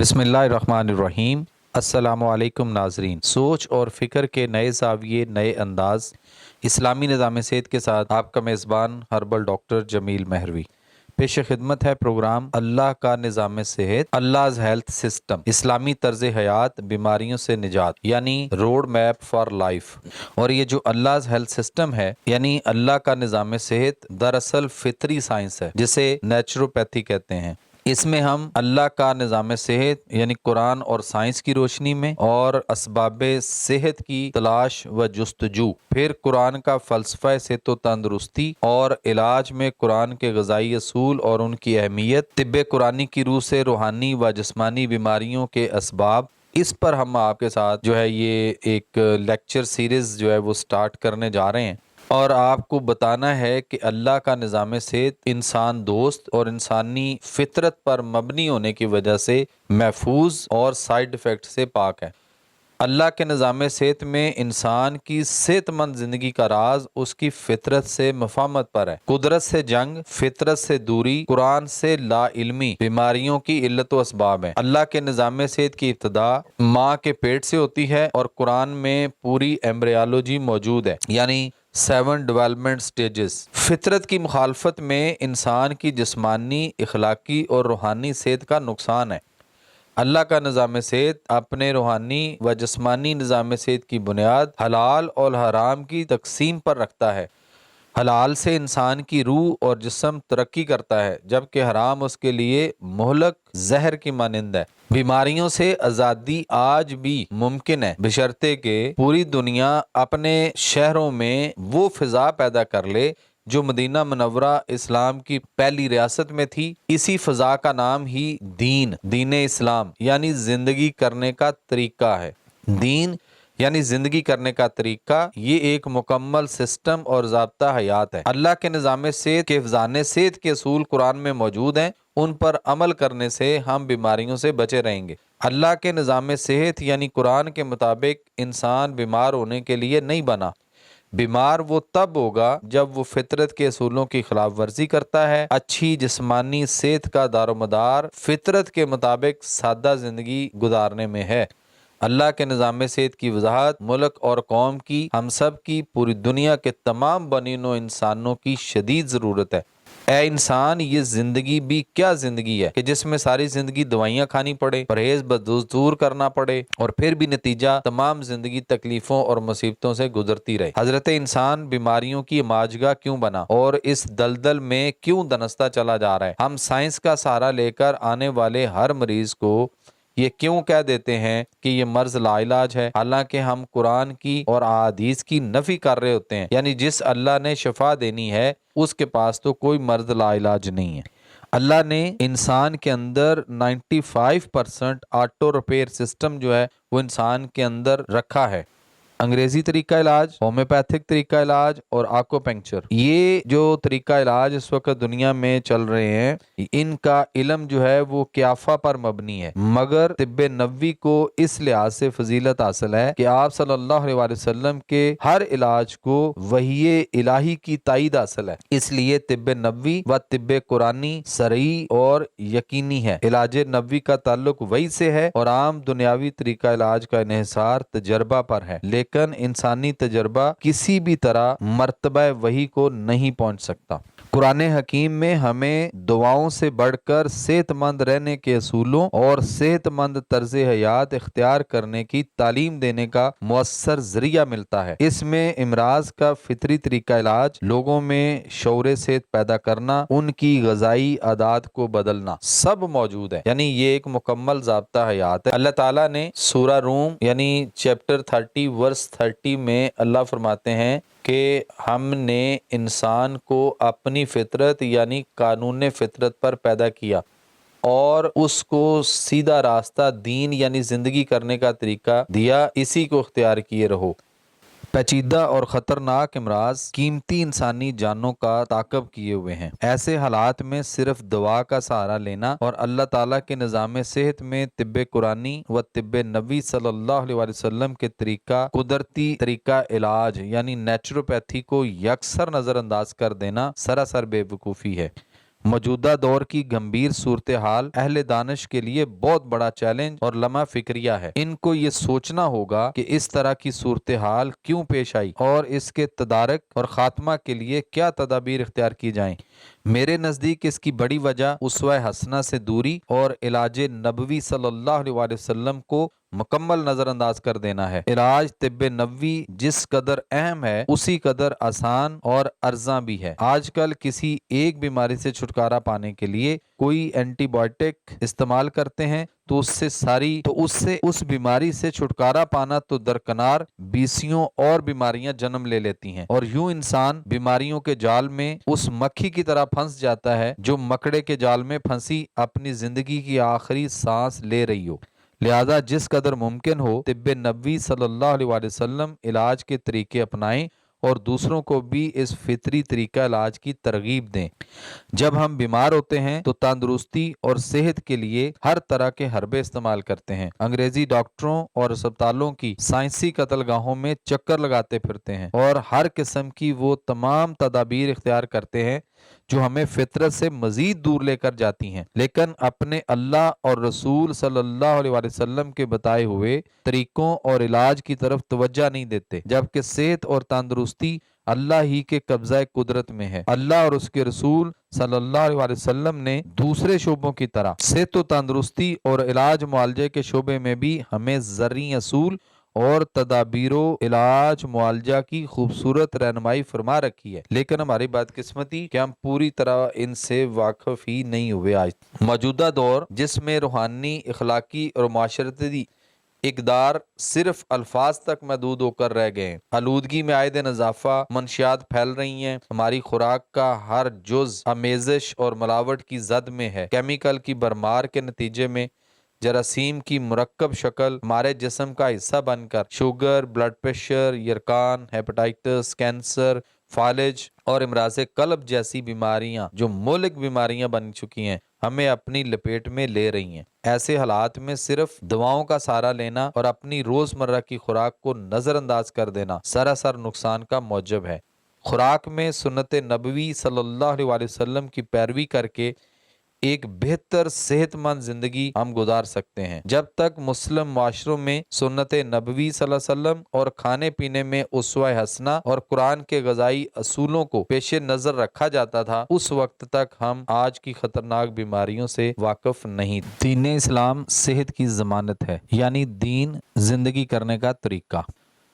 बिस्मिल्लाहिर्रहमानिर्रहीम। अस्सलामु अलैकुम नाजरीन। सोच और फ़िक्र के नए ज़ाविये, नए अंदाज, इस्लामी निज़ाम सेहत के साथ आपका मेज़बान हर्बल डॉक्टर जमील महरवी। पेश खिदमत है प्रोग्राम अल्लाह का निज़ाम सेहत, अल्लाहज़ हेल्थ सिस्टम, इस्लामी तर्ज हयात, बीमारियों से निजात, यानी रोड मैप फॉर लाइफ। और ये जो अल्लाहज़ हेल्थ सिस्टम है यानी अल्लाह का निज़ाम सेहत, दरअसल फितरी साइंस है जिसे नेचुरोपैथी कहते हैं। इसमें हम अल्लाह का निज़ाम सेहत यानी कुरान और साइंस की रोशनी में और असबाब सेहत की तलाश व जुस्तजू, फिर कुरान का फ़लसफ़ा सेहत व तंदरुस्ती और इलाज में कुरान के ग़िज़ाई असूल और उनकी अहमियत, तिब्बे कुरानी की रूह से रूहानी व जिस्मानी बीमारियों के असबाब, इस पर हम आपके साथ जो है ये एक लेक्चर सीरीज़ जो है वो स्टार्ट करने जा रहे हैं। और आपको बताना है कि अल्लाह का निज़ाम सेहत इंसान दोस्त और इंसानी फितरत पर मबनी होने की वजह से महफूज और साइड इफ़ेक्ट से पाक है। अल्लाह के निज़ाम सेहत में इंसान की सेहतमंद ज़िंदगी का राज उसकी फितरत से मफाहमत पर है। कुदरत से जंग, फितरत से दूरी, कुरान से ला इल्मी, बीमारियों की इल्लत व असबाब है। अल्लाह के निज़ाम सेहत की इब्तिदा माँ के पेट से होती है और कुरान में पूरी एम्ब्रियोलॉजी मौजूद है, यानी 7 डेवलपमेंट स्टेजेस। फितरत की मुखालफत में इंसान की जिस्मानी, इखलाकी और रूहानी सेहत का नुकसान है। अल्लाह का निज़ाम सेहत अपने रूहानी व जिस्मानी निज़ाम सेहत की बुनियाद हलाल और हराम की तकसीम पर रखता है। हलाल से इंसान की रूह और जिस्म तरक्की करता है, जबकि हराम उसके लिए मोहलक जहर की मानिंद है। बीमारियों से आज़ादी आज भी मुमकिन है, बशर्ते कि पूरी दुनिया अपने शहरों में वो फ़िज़ा पैदा कर ले जो मदीना मुनव्वरा इस्लाम की पहली रियासत में थी। इसी फ़िज़ा का नाम ही दीन इस्लाम यानी ज़िंदगी करने का तरीका है। दीन यानी ज़िंदगी करने का तरीका, ये एक मुकम्मल सिस्टम और ज़ाब्ता हयात है। अल्लाह के निज़ाम सेहत के हिफ़्ज़ान सेहत के असूल कुरान में मौजूद हैं, उन पर अमल करने से हम बीमारियों से बचे रहेंगे। अल्लाह के निज़ाम सेहत यानी कुरान के मुताबिक इंसान बीमार होने के लिए नहीं बना। बीमार वो तब होगा जब वो फितरत के असूलों की खिलाफ वर्जी करता है। अच्छी जिस्मानी सेहत का दारोमदार फितरत के मुताबिक सादा ज़िंदगी गुजारने में है। अल्लाह के निज़ाम सेहत की वजाहत मुल्क और कौम की, हम सब की, पूरी दुनिया के तमाम बनीनो इंसानों की शदीद ज़रूरत है। ए इंसान, ये ज़िंदगी भी क्या ज़िंदगी है कि जिसमें सारी ज़िंदगी दवाइयाँ खानी पड़े, परहेज़ बदस्तूर करना पड़े और फिर भी नतीजा तमाम ज़िंदगी तकलीफ़ों और मुसीबतों से गुजरती रहे। हज़रत इंसान बीमारियों की माजगा क्यों बना और इस दलदल में क्यों दनसता चला जा रहा है? हम साइंस का सहारा लेकर आने वाले हर मरीज़ को ये क्यों कह देते हैं कि ये मर्ज लाइलाज है, हालांकि हम कुरान की और अहादीस की नफी कर रहे होते हैं। यानी जिस अल्लाह ने शफा देनी है उसके पास तो कोई मर्ज लाइलाज नहीं है। अल्लाह ने इंसान के अंदर 95% ऑटो रिपेयर सिस्टम जो है वो इंसान के अंदर रखा है। अंग्रेजी तरीका इलाज, होम्योपैथिक तरीका इलाज और आक्यूपंक्चर, ये जो तरीका इलाज इस वक्त दुनिया में चल रहे हैं, इनका इल्म जो है वो क्याफा पर मबनी है, मगर तिब्बे नबवी को इस लिहाज से फजीलत हासिल है कि आप सल्लल्लाहु अलैहि वसल्लम के हर इलाज को वही इलाही की ताईद हासिल है। इसलिए तिब्बे नबवी व तिब्बे कुरानी सही और यकीनी है। इलाज नबवी का ताल्लुक वही से है और आम दुनियावी तरीका इलाज का इन्हिसार तजर्बा पर है, लेकिन इंसानी तजर्बा किसी भी तरह मर्तबा वही को नहीं पहुंच सकता। कुरान हकीम में हमें दुआओं से बढ़कर सेहतमंद रहने के असूलों और सेहतमंद तर्ज हयात इख्तियार करने की तालीम देने का मुअस्सर जरिया मिलता है। इसमें इमराज का फितरी तरीका इलाज, लोगों में शऊर सेहत पैदा करना, उनकी ग़िज़ाई आदात को बदलना, सब मौजूद है। यानी ये एक मुकम्मल ज़ाब्ता हयात है। अल्लाह ताला ने सूरा रूम यानी चैप्टर 30 वर्स 30 में अल्लाह फरमाते हैं कि हमने इंसान को अपनी फितरत यानी कानून फितरत पर पैदा किया और उसको सीधा रास्ता दीन यानी ज़िंदगी करने का तरीका दिया, इसी को इख्तियार किए रहो। पेचीदा और ख़तरनाक इमराज कीमती इंसानी जानों का ताक़ब किए हुए हैं। ऐसे हालात में सिर्फ दवा का सहारा लेना और अल्लाह ताला के निज़ाम सेहत में तिब्बे कुरानी व तिब्बे नबी सल्लल्लाहु अलैहि वसल्लम के तरीका कुदरती तरीका इलाज यानी नेचुरोपैथी को यकसर नज़रअंदाज कर देना सरासर बेवकूफ़ी है। मौजूदा दौर की गंभीर सूरत हाल अहले दानिश के लिए बहुत बड़ा चैलेंज और लम्हा फिक्रिया है। इनको ये सोचना होगा कि इस तरह की सूरत हाल क्यों पेश आई और इसके तदारक और खात्मा के लिए क्या तदाबीर इख्तियार की जाएं। मेरे नज़दीक इसकी बड़ी वजह उसवा हसना से दूरी और इलाज नबवी सल्लल्लाहु अलैहि वसल्लम को मुकम्मल नजरअंदाज कर देना है। इलाज तिब्बे नबवी जिस कदर अहम है उसी कदर आसान और अर्जा भी है। आजकल किसी एक बीमारी से छुटकारा पाने के लिए कोई एंटीबायोटिक इस्तेमाल करते हैं तो उससे उस बीमारी से छुटकारा पाना तो दरकनार बीसियों और बीमारियां जन्म ले लेती हैं और यूं इंसान बीमारियों के जाल में उस मक्खी की तरह फंस जाता है जो मकड़े के जाल में फंसी अपनी जिंदगी की आखिरी सांस ले रही हो। लिहाजा जिस कदर मुमकिन हो तिब्बे नबवी सल्लल्लाहु अलैहि वसल्लम इलाज के तरीके अपनाएं और दूसरों को भी इस फितरी तरीका इलाज की तरगीब दें। जब हम बीमार होते हैं तो तंदुरुस्ती और सेहत के लिए हर तरह के हरबे इस्तेमाल करते हैं। अंग्रेजी डॉक्टरों और अस्पतालों की साइंसी कत्लगाहों में चक्कर लगाते फिरते हैं और हर किस्म की वो तमाम तदाबीर इख्तियार करते हैं जो हमें फितरत से मजीद दूर लेकर जाती हैं, लेकिन अपने अल्लाह और रसूल सल्लल्लाहु अलैहि वसल्लम के बताए हुए तरीकों और इलाज की तरफ तवज्जो नहीं देते, जबकि सेहत और तंदुरुस्ती अल्लाह ही के कब्जा कुदरत में है। अल्लाह और उसके रसूल सल्लल्लाहु अलैहि वसल्लम ने दूसरे शोबों की तरह सेहत और तंदुरुस्ती और इलाज मुआलजे के शोबे में भी हमें ज़र्री असूल और तदाबीरो इलाज मुआलजा की खूबसूरत रहनुमाई फरमा रखी है, लेकिन हमारी बदकिस्मती कि हम पूरी तरह इनसे वाकिफ ही नहीं हुए। आज मौजूदा दौर जिसमें रूहानी, इखलाकी और माशरती इकदार सिर्फ अल्फाज तक महदूद होकर रह गए। आलूदगी में आयद इजाफा, मनशियात फैल रही हैं। हमारी खुराक का हर जुज आमेजिश और मिलावट की जद में है। केमिकल की भरमार के नतीजे में जरासीम की मुरक्कब शक्ल हमारे जिस्म का हिस्सा बनकर शुगर, ब्लड प्रेशर, यरकान, हेपेटाइटिस, कैंसर, फालिज और इमराज कल्ब जैसी बीमारियां जो मुल्क बीमारियां बन चुकी हैं हमें अपनी लपेट में ले रही हैं। ऐसे हालात में सिर्फ दवाओं का सहारा लेना और अपनी रोजमर्रा की खुराक को नजरअंदाज कर देना सरासर नुकसान का मौजब है। खुराक में सुन्नत नबवी सल्लल्लाहु अलैहि वसल्लम की पैरवी करके एक बेहतर सेहतमंद जिंदगी हम गुजार सकते हैं। जब तक मुस्लिम माशरों में सुन्नत नबवी सल्लल्लाहु अलैहि वसल्लम और खाने पीने में उसवा हसना और कुरान के गजाई असूलों को पेश नजर रखा जाता था, उस वक्त तक हम आज की खतरनाक बीमारियों से वाकिफ नहीं। दीन इस्लाम सेहत की जमानत है, यानी दीन जिंदगी करने का तरीका।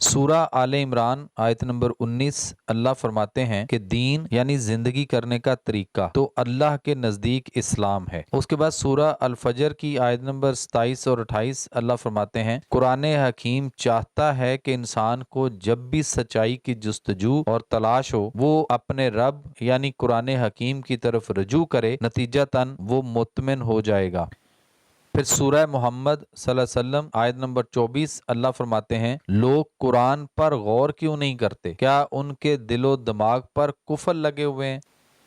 सूरा आले इमरान आयत नंबर 19 अल्लाह फरमाते हैं कि दीन यानी जिंदगी करने का तरीका तो अल्लाह के नज़दीक इस्लाम है। उसके बाद सूरा अल फजर की आयत नंबर 27 और 28 अल्लाह फरमाते हैं कुरान हकीम चाहता है कि इंसान को जब भी सच्चाई की जुस्तजू और तलाश हो वो अपने रब यानी कुरान हकीम की तरफ रजू करे, नतीजतन वो मुतमिन हो जाएगा। फिर सूरह मोहम्मद सल्लल्लाहु अलैहि वसल्लम आयत नंबर 24 अल्लाह फरमाते हैं लोग कुरान पर गौर क्यों नहीं करते, क्या उनके दिलो दिमाग पर कुफल लगे हुए हैं।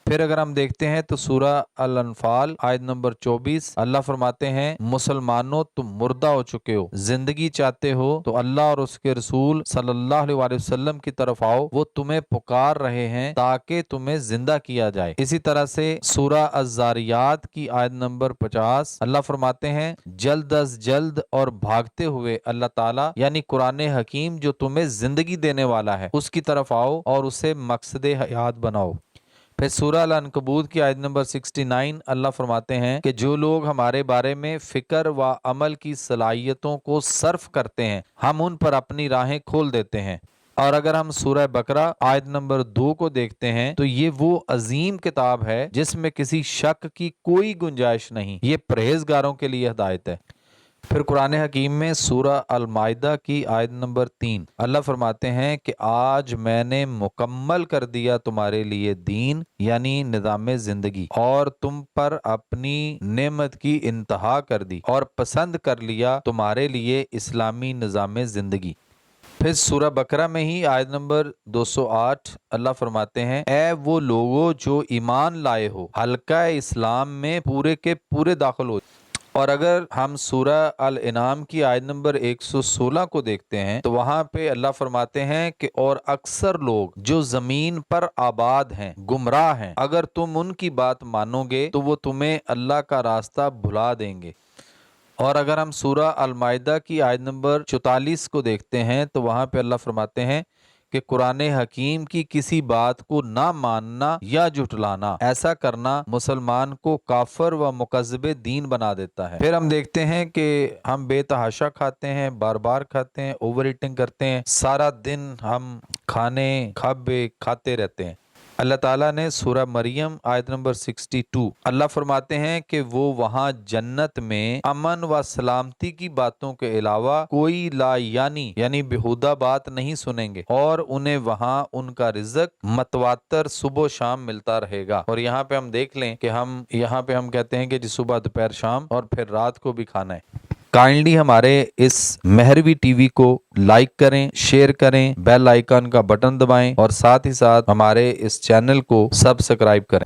फिर अगर हम देखते हैं तो सूरह अल अनफाल आयत नंबर 24 अल्लाह फरमाते हैं मुसलमानों तुम मुर्दा हो चुके हो, जिंदगी चाहते हो तो अल्लाह और उसके रसूल सल्लल्लाहु अलैहि वसल्लम की तरफ आओ, वो तुम्हें पुकार रहे हैं ताकि तुम्हें जिंदा किया जाए। इसी तरह से सूरह अज़्ज़ारियात की आयत नंबर 50 अल्लाह फरमाते हैं जल्द अज जल्द और भागते हुए अल्लाह ताला यानी कुरान हकीम जो तुम्हें जिंदगी देने वाला है उसकी तरफ आओ और उसे मकसद हयात बनाओ। फिर सूरह अल-अनकबूत की आयत नंबर 69 अल्लाह फरमाते हैं कि जो लोग हमारे बारे में फिक्र व अमल की सलाहियतों को सर्फ करते हैं हम उन पर अपनी राहें खोल देते हैं। और अगर हम सूरह बकरा आयत नंबर 2 को देखते हैं तो ये वो अजीम किताब है जिसमें किसी शक की कोई गुंजाइश नहीं, ये परहेजगारों के लिए हिदायत है। फिर कुरान हकीम में सूरह अल-माइदा की आयत नंबर 3 अल्लाह फरमाते हैं कि आज मैंने मुकम्मल कर दिया तुम्हारे लिए दीन यानी निज़ाम जिंदगी और तुम पर अपनी नेमत की इंतहा कर दी और पसंद कर लिया तुम्हारे लिए इस्लामी निज़ाम जिंदगी। फिर सूरह बकरा में ही आयत नंबर 208 अल्लाह फरमाते हैं ऐ वो लोगो जो ईमान लाए हो हल्का इस्लाम में पूरे के पूरे दाखिल हो। اور اگر ہم سورہ الانعام کی آیت نمبر 116 کو دیکھتے ہیں تو وہاں پہ اللہ فرماتے ہیں کہ اور اکثر لوگ جو زمین پر آباد ہیں گمراہ ہیں، اگر تم ان کی بات مانو گے تو وہ تمہیں اللہ کا راستہ بھلا دیں گے۔ اور اگر ہم سورہ المائدہ کی آیت نمبر 44 کو دیکھتے ہیں تو وہاں پہ اللہ فرماتے ہیں کہ قرآن حکیم کی کسی بات کو نہ ماننا یا جھٹلانا، ایسا کرنا مسلمان کو کافر و مکذب دین بنا دیتا ہے۔ پھر ہم دیکھتے ہیں کہ ہم بے تحاشا کھاتے ہیں، بار بار کھاتے ہیں، اوور ایٹنگ کرتے ہیں، سارا دن ہم کھانے کھاتے رہتے ہیں۔ اللہ تعالیٰ نے سورہ مریم آیت نمبر 62 اللہ فرماتے ہیں کہ وہ وہاں جنت میں امن و سلامتی کی باتوں کے علاوہ کوئی لا یعنی بیہودہ بات نہیں سنیں گے، اور انہیں وہاں ان کا رزق متواتر صبح و شام ملتا رہے گا۔ اور یہاں پہ ہم دیکھ لیں کہ یہاں پہ ہم کہتے ہیں کہ جی صبح دوپہر شام اور پھر رات کو بھی کھانا ہے۔ کائنڈلی ہمارے اس مہروی ٹی وی کو لائک کریں، شیئر کریں، بیل آئیکن کا بٹن دبائیں اور ساتھ ہی ساتھ ہمارے اس چینل کو سبسکرائب کریں۔